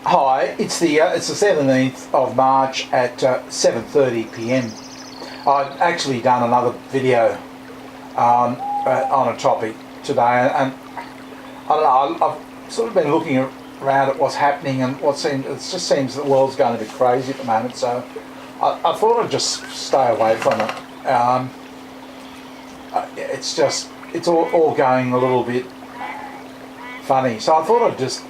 Hi, it's the 17th of March at 7:30 p.m. I've actually done another video on a topic today, and I don't know, I've sort of been looking around at what's happening, and it just seems the world's going a bit crazy at the moment. So I thought I'd just stay away from it. It's all going a little bit funny. So I thought I'd just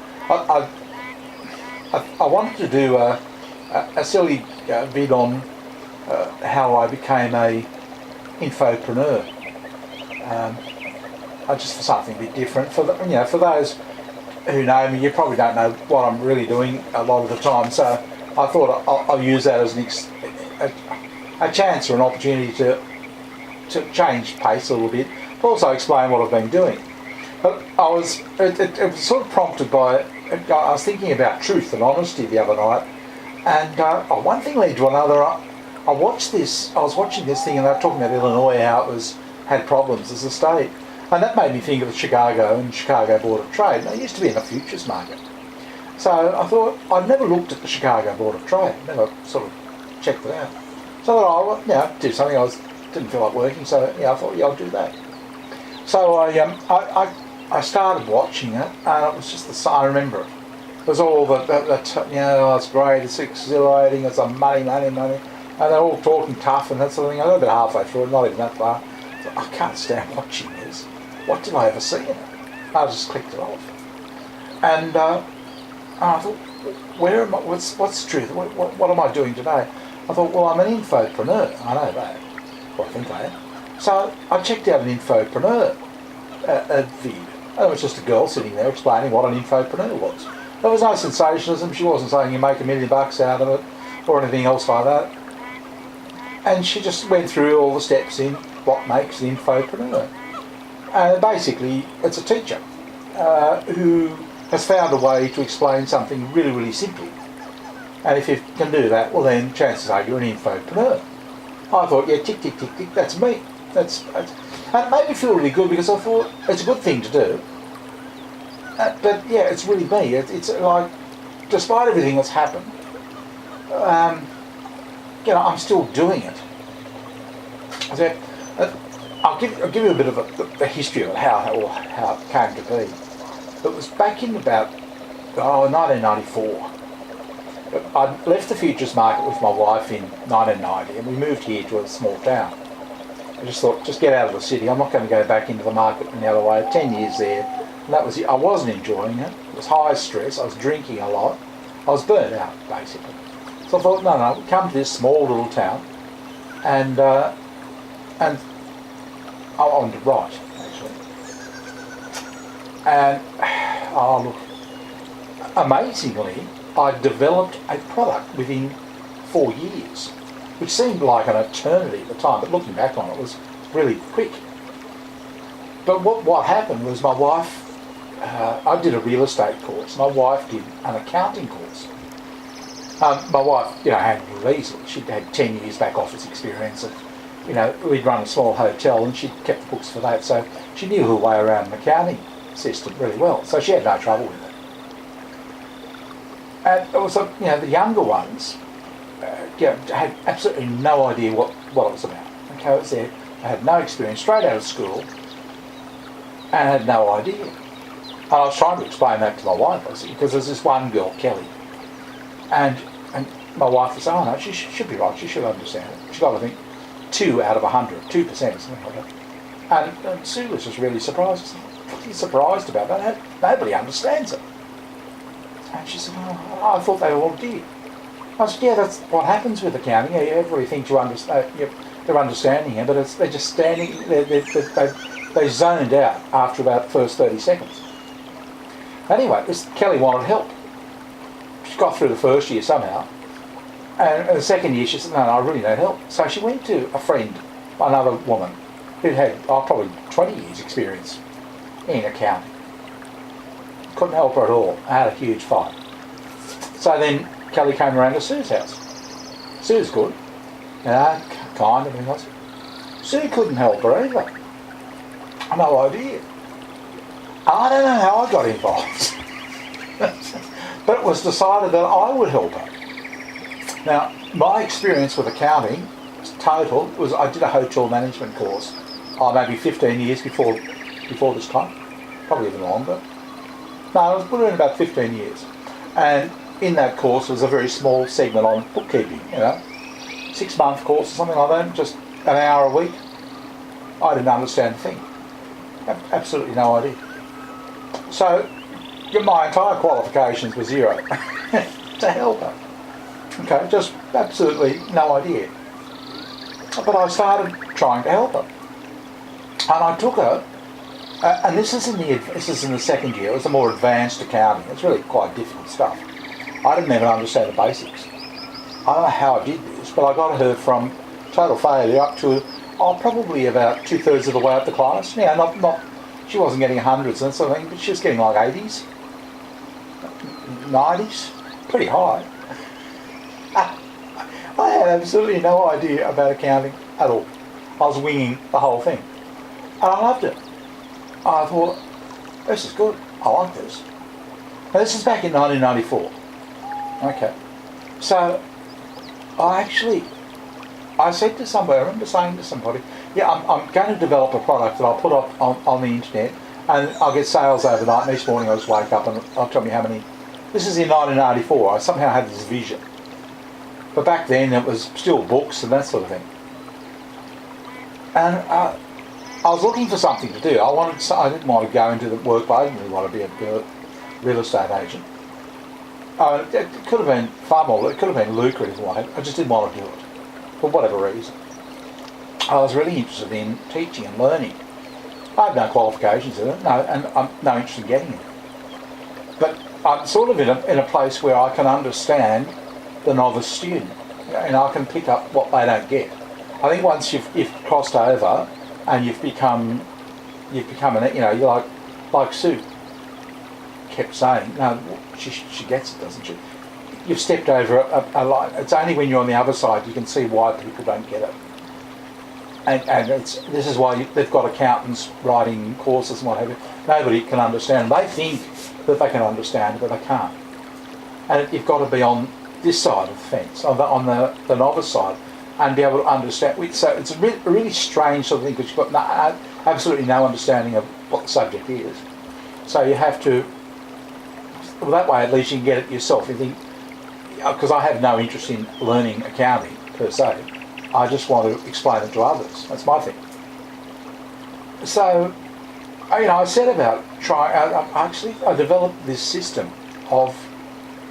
I wanted to do a silly vid on how I became a infopreneur. For something a bit different. For those who know me, you probably don't know what I'm really doing a lot of the time. So I thought I'll use that as a chance or an opportunity to change pace a little bit, but also explain what I've been doing. But it was sort of prompted by, I was thinking about truth and honesty the other night, and one thing led to another. I was watching this thing, and they were talking about Illinois, how it had problems as a state, and that made me think of Chicago and Chicago Board of Trade. And it used to be in the futures market, so I thought I'd never looked at the Chicago Board of Trade, never sort of checked it out. So I thought I'll do something. Didn't feel like working, so I thought I'll do that. So I started watching it, and it was just I remember it. It was all it's great, it's exhilarating, it's a money, and they're all talking tough and that sort of thing. I got about halfway through it, not even that far. I can't stand watching this. What did I ever see in it? I just clicked it off, and I thought, where am I? What's the truth? What am I doing today? I thought, well, I'm an infopreneur. I know that. Well, I think I am. So I checked out an infopreneur vid. And it was just a girl sitting there explaining what an infopreneur was. There was no sensationalism. She wasn't saying you make $1 million out of it or anything else like that. And she just went through all the steps in what makes an infopreneur. And basically, it's a teacher who has found a way to explain something really, really simply. And if you can do that, well then chances are you're an infopreneur. I thought, yeah, tick, tick, tick, tick, that's me. And it made me feel really good, because I thought it's a good thing to do. But yeah, it's really me. It's like, despite everything that's happened, I'm still doing it. So, I'll give you a bit of the history of it, how it came to be. It was back in about 1994. I left the futures market with my wife in 1990, and we moved here to a small town. I just thought, just get out of the city. I'm not going to go back into the market in the other way. 10 years there, and that was it. I wasn't enjoying it. It was high stress. I was drinking a lot. I was burnt out, basically. So I thought, no, come to this small little town, and I wanted to write, actually. And look, amazingly, I developed a product within 4 years, which seemed like an eternity at the time, but looking back on it, was really quick. But what happened was my wife, I did a real estate course, my wife did an accounting course. My wife, handled it easily. She'd had 10 years back office experience, and we'd run a small hotel, and she'd kept the books for that, so she knew her way around an accounting system really well, so she had no trouble with it. And also, the younger ones had absolutely no idea what it was about. Okay, it was there. They had no experience, straight out of school, and had no idea. And I was trying to explain that to my wife, because there's this one girl, Kelly, and my wife was saying, oh no, she should be right, she should understand it. She got, I think, 2 out of 100, 2% or something like that. And Sue was just really surprised. What are you surprised about that? Nobody understands it. And she said, oh, I thought they all did. I said, yeah, that's what happens with accounting. Everybody thinks you understand, they're understanding it, but they're just standing, they zoned out after about the first 30 seconds. Anyway, this Kelly wanted help. She got through the first year somehow, and the second year she said, no, I really need help. So she went to a friend, another woman, who had probably 20 years experience in accounting. Couldn't help her at all. I had a huge fight. So then Kelly came around to Sue's house. Sue's good, kind, everything else. Sue couldn't help her either. No idea. I don't know how I got involved. But it was decided that I would help her. Now, my experience with accounting total was I did a hotel management course, maybe 15 years before this time, probably even longer. No, I was put in about 15 years. And in that course was a very small segment on bookkeeping, 6-month course or something like that, just an hour a week. I didn't understand a thing. Absolutely no idea. So my entire qualifications were zero to help her. Okay, just absolutely no idea. But I started trying to help her. And I took her, and this is in the second year. It was the more advanced accounting. It's really quite difficult stuff. I didn't even understand the basics. I don't know how I did this, but I got her from total failure up to probably about 2/3 of the way up the class. Yeah, not she wasn't getting hundreds and something, but she was getting like 80s, 90s, pretty high. I had absolutely no idea about accounting at all. I was winging the whole thing. And I loved it. I thought, this is good. I like this. Now, this is back in 1994. Okay. So, I said to somebody, I remember saying to somebody, yeah, I'm going to develop a product that I'll put up on the internet and I'll get sales overnight, and each morning I'll just wake up and I'll tell me how many. This is in 1994. I somehow had this vision. But back then it was still books and that sort of thing. And I was looking for something to do. I didn't want to go into the workplace. I didn't really want to be a real estate agent. It could have been far more. It could have been lucrative. I just didn't want to do it for whatever reason. I was really interested in teaching and learning. I have no qualifications in it, and I'm no interest in getting it. But I'm sort of in a place where I can understand the novice student, and I can pick up what they don't get. I think once you've crossed over and you've become you're like Sue kept saying, no, she gets it, doesn't she? You've stepped over a line. It's only when you're on the other side you can see why people don't get it. And this is why they've got accountants writing courses and what have you. Nobody can understand. They think that they can understand it, but they can't. And you've got to be on this side of the fence, on the novice side, and be able to understand. So it's a really strange sort of thing because you've got absolutely no understanding of what the subject is. So you have to, well, that way at least you can get it yourself. You think, because I have no interest in learning accounting per se. I just want to explain it to others. That's my thing. So, I set about trying. I developed this system of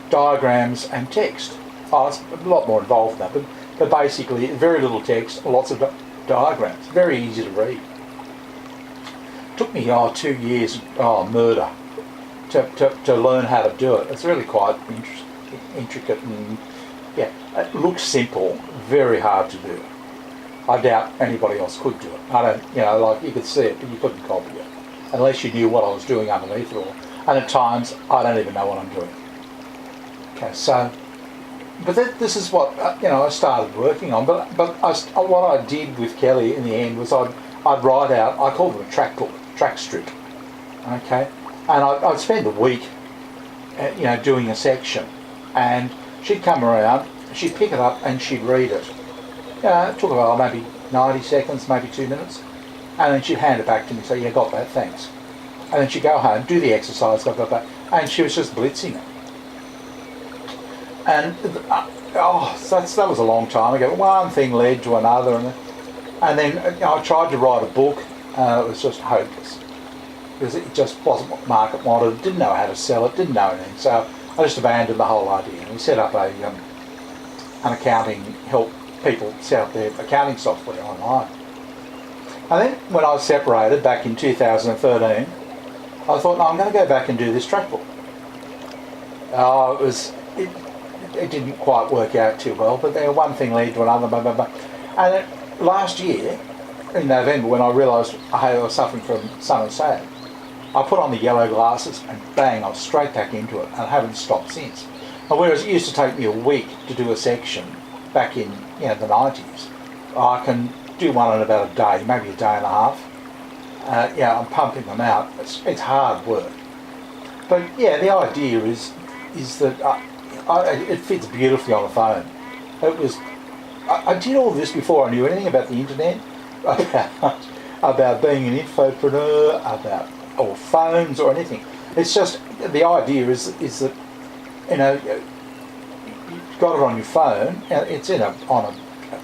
diagrams and text. It's a lot more involved than that, but basically very little text, lots of diagrams. Very easy to read. It took me 2 years, murder, to learn how to do it. It's really quite intricate and yeah, it looks simple, very hard to do. I doubt anybody else could do it. I don't, like you could see it, but you couldn't copy it unless you knew what I was doing underneath it all. And at times, I don't even know what I'm doing. Okay, so, but this is what I started working on. But what I did with Kelly in the end was I'd write out. I called them a track book, track strip. Okay, and I'd spend a week, doing a section, and she'd come around, she'd pick it up and she'd read it. It took about maybe 90 seconds, maybe 2 minutes, and then she'd hand it back to me and say, yeah, got that, thanks. And then she'd go home, do the exercise, got that, and she was just blitzing it. And that was a long time ago. One thing led to another, and then I tried to write a book, and it was just hopeless because it just wasn't what the market wanted. Didn't know how to sell it, didn't know anything. So I just abandoned the whole idea. And we set up an accounting, help people set up their accounting software online. And then when I was separated back in 2013, I thought, no, I'm going to go back and do this track book. It didn't quite work out too well, but then one thing led to another, blah, blah, blah. And then last year, in November, when I realised I was suffering from sun and sand, I put on the yellow glasses and bang, I was straight back into it and I haven't stopped since. And whereas it used to take me a week to do a section back in the 90s, I can do one in about a day, maybe a day and a half. I'm pumping them out. It's hard work. But yeah, the idea is that it fits beautifully on the phone. It was I did all this before I knew anything about the internet, about being an infopreneur, about or phones or anything. It's just the idea is that you've got it on your phone. It's on a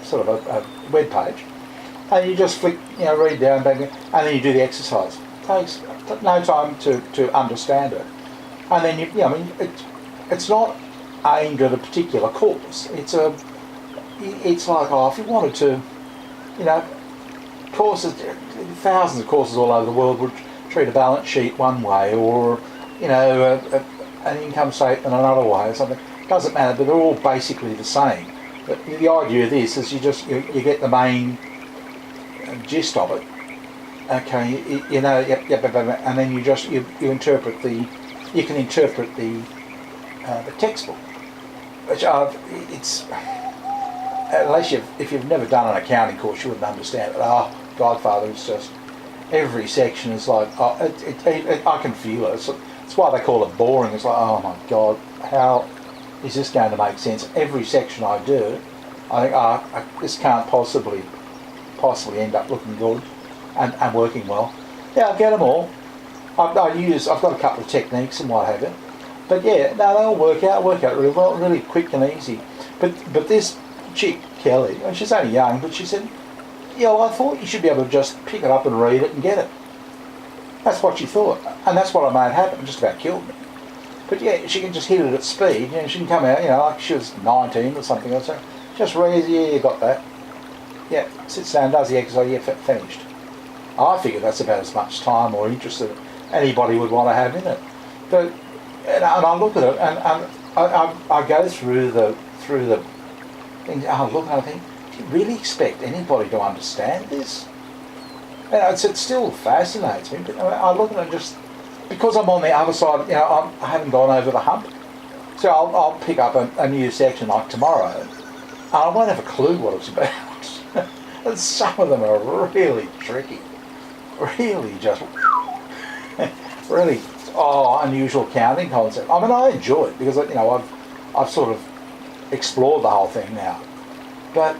sort of a web page, and you just flick, read down, and then you do the exercise. It takes no time to understand it, and then it's not aimed at a particular course. It's like, if you wanted to, courses, thousands of courses all over the world would treat a balance sheet one way, or an income statement another way, or something. Doesn't matter, but they're all basically the same. But the idea of this is you get the main gist of it. Okay, and then you interpret you can interpret the textbook, which it's. Unless if you've never done an accounting course, you wouldn't understand it. Godfather is just every section is like, I can feel it. It's why they call it boring. It's like, oh my God, how is this going to make sense? Every section I do, I think, this can't possibly end up looking good and working well. Yeah, I get them all. I've got a couple of techniques and what have you. But yeah, no, they all work out really well, really quick and easy. But this chick, Kelly, and she's only young, but she said, I thought you should be able to just pick it up and read it and get it. That's what she thought. And that's what I made happen. It just about killed me. But yeah, she can just hit it at speed. She can come out, like she was 19 or something or so. Just reads, you got that. Yeah, sits down, does the exercise, finished. I figured that's about as much time or interest that anybody would want to have in it. But, and I look at it and I go through the things, I look and I think, do you really expect anybody to understand this? And it still fascinates me, but I look at it just, because I'm on the other side, I haven't gone over the hump, so I'll pick up a new section like tomorrow, and I won't have a clue what it's about. And some of them are really tricky, really just, really, unusual accounting concept. I mean, I enjoy it because, I've sort of explored the whole thing now, but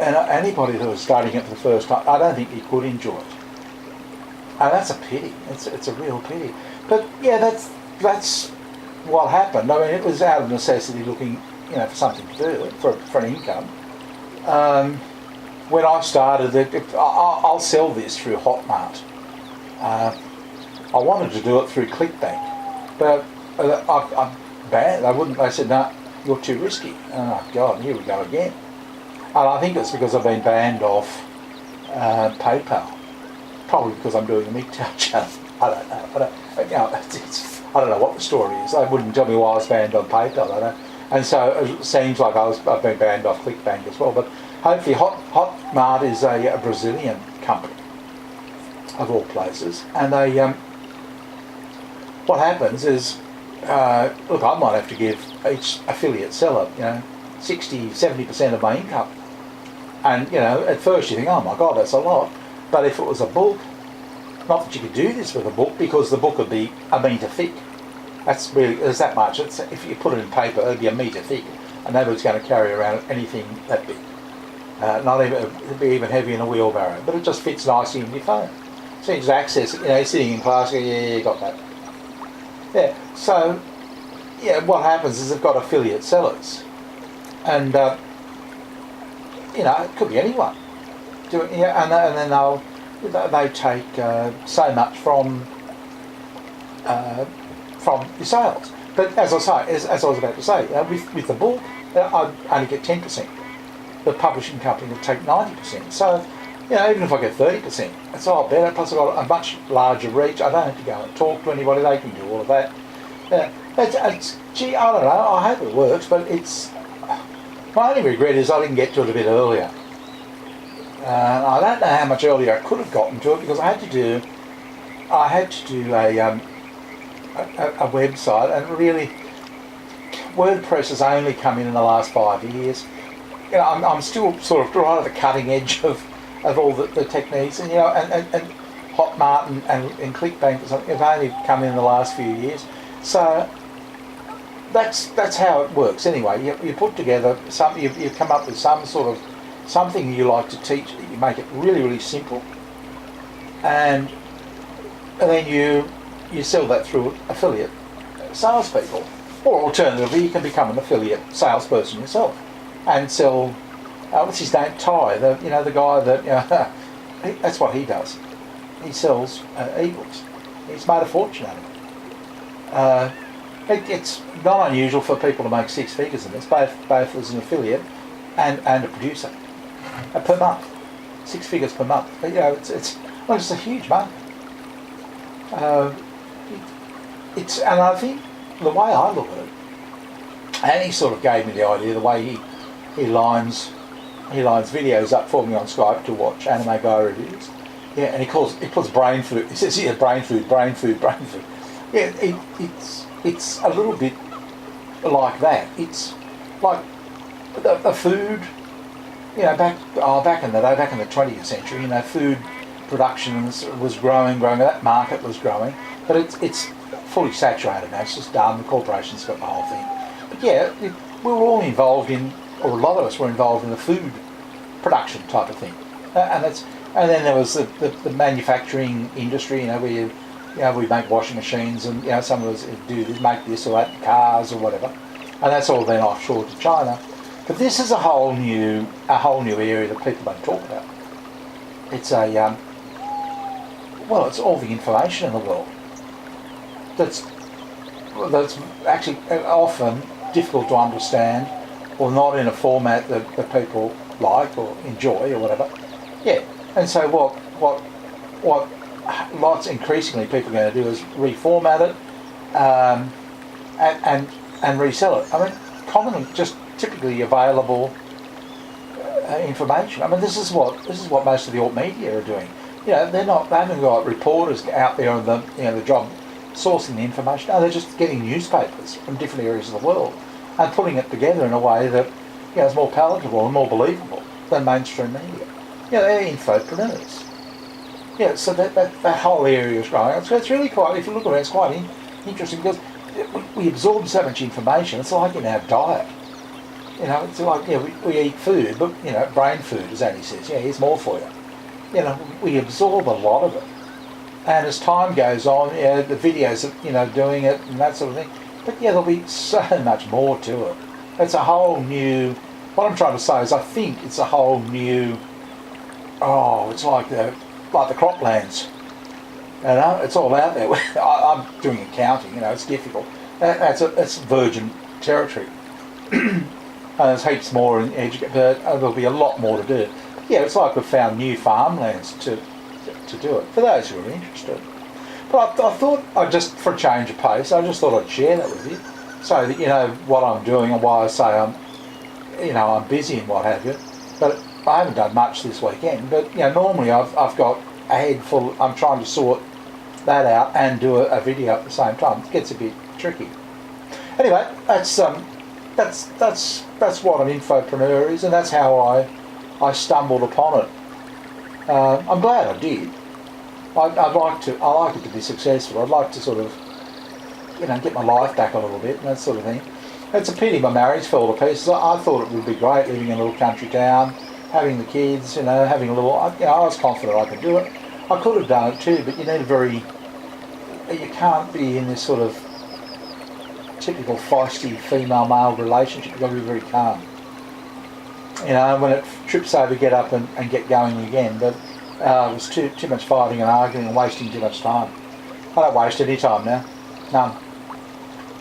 anybody who was studying it for the first time, I don't think he could enjoy it, and that's a pity. It's a real pity. But yeah, that's what happened. I mean, it was out of necessity, looking for something to do for an income. When I started it, I'll sell this through Hotmart. I wanted to do it through ClickBank, but I'm banned. They said no. You're too risky. Oh God, here we go again. And I think it's because I've been banned off PayPal. Probably because I'm doing a mgtow channel. I don't know. I don't know what the story is. They wouldn't tell me why I was banned on PayPal. I don't. And so it seems like I've been banned off ClickBank as well. But hopefully Hotmart is a Brazilian company, of all places. And what happens is, look, I might have to give each affiliate seller, 60-70% of my income. And, at first you think, oh my God, that's a lot. But if it was a book, not that you could do this with a book, because the book would be a metre thick. That's really, there's that much. If you put it in paper, it'd be a metre thick. And nobody's going to carry around anything that big. It'd be even heavy in a wheelbarrow. But it just fits nicely in your phone. So you just access it, sitting in class, you got that. Yeah, so, what happens is they've got affiliate sellers. And, it could be anyone. And then they take so much from your sales. But as I was about to say, with the book, I only get 10%. The publishing company would take 90%. So, even if I get 30%, it's a lot better. Plus I've got a much larger reach. I don't have to go and talk to anybody. They can do all of that. Gee, I don't know. I hope it works, but my only regret is I didn't get to it a bit earlier. I don't know how much earlier I could have gotten to it, because I had to do a website, and really WordPress has only come in the last 5 years. I'm still sort of right at the cutting edge of all the techniques, and Hotmart and ClickBank or something have only come in the last few years. So that's how it works anyway. You put together something, you come up with some sort of something you like to teach, you make it really, really simple, and then you sell that through affiliate salespeople. Or alternatively, you can become an affiliate salesperson yourself and sell, what's his name, Ty, the guy that, that's what he does. He sells ebooks. He's made a fortune out of it. It's not unusual for people to make six figures in this, both as an affiliate and a producer, per month. 6 figures per month. It's a huge money. And I think the way I look at it, and he sort of gave me the idea, the way he lines videos up for me on Skype to watch Anime Guy reviews. Yeah, and he puts brain food. He says, yeah, brain food. Yeah, it's a little bit like that. It's like the food, back in the day, back in the 20th century, food production was growing, that market was growing, but it's fully saturated now. It's just done. The corporations got the whole thing. But yeah, we were all involved in, or a lot of us were involved in the food production type of thing, and then there was the manufacturing industry. We make washing machines, and some of us make this or that, cars or whatever, and that's all then offshore to China. But this is a whole new area that people don't talk about. It's it's all the information in the world that's actually often difficult to understand, or not in a format that people like or enjoy or whatever. Yeah, and so what lots increasingly people are going to do is reformat it and resell it. I mean, commonly just typically available information. I mean, this is what most of the alt media are doing. They haven't got reporters out there on the job sourcing the information. No, they're just getting newspapers from different areas of the world and putting it together in a way that is more palatable and more believable than mainstream media. They're infopreneurs. So that whole area is growing. So it's really quite, if you look at it, it's quite interesting because we absorb so much information. It's like in our diet. It's like we eat food, but brain food, as Annie says. Here's more for you. We absorb a lot of it, and as time goes on, the videos of doing it and that sort of thing. But there'll be so much more to it. It's a whole new. What I'm trying to say is, I think it's a whole new. It's like the croplands. It's all out there. I'm doing accounting. It's difficult. It's virgin territory. There's heaps more in education, but there'll be a lot more to do. It's like we've found new farmlands to do it, for those who are interested. But I thought, just for a change of pace, I just thought I'd share that with you, so that what I'm doing and why I say I'm busy and what have you. But I haven't done much this weekend. But normally I've got a head full. I'm trying to sort that out and do a video at the same time. It gets a bit tricky. Anyway, that's what an infopreneur is, and that's how I stumbled upon it. I'm glad I did. I like it to be successful. I'd like to sort of, get my life back a little bit and that sort of thing. It's a pity my marriage fell to pieces. I thought it would be great living in a little country town, having the kids, having a little. I was confident I could do it. I could have done it too, but you can't be in this sort of typical feisty female-male relationship. You've got to be very calm. When it trips over, get up and get going again. But it was too much fighting and arguing and wasting too much time. I don't waste any time now, none.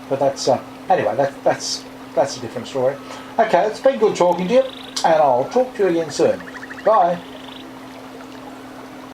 But that's anyway. That's a different story. Okay, it's been good talking to you, and I'll talk to you again soon. Bye.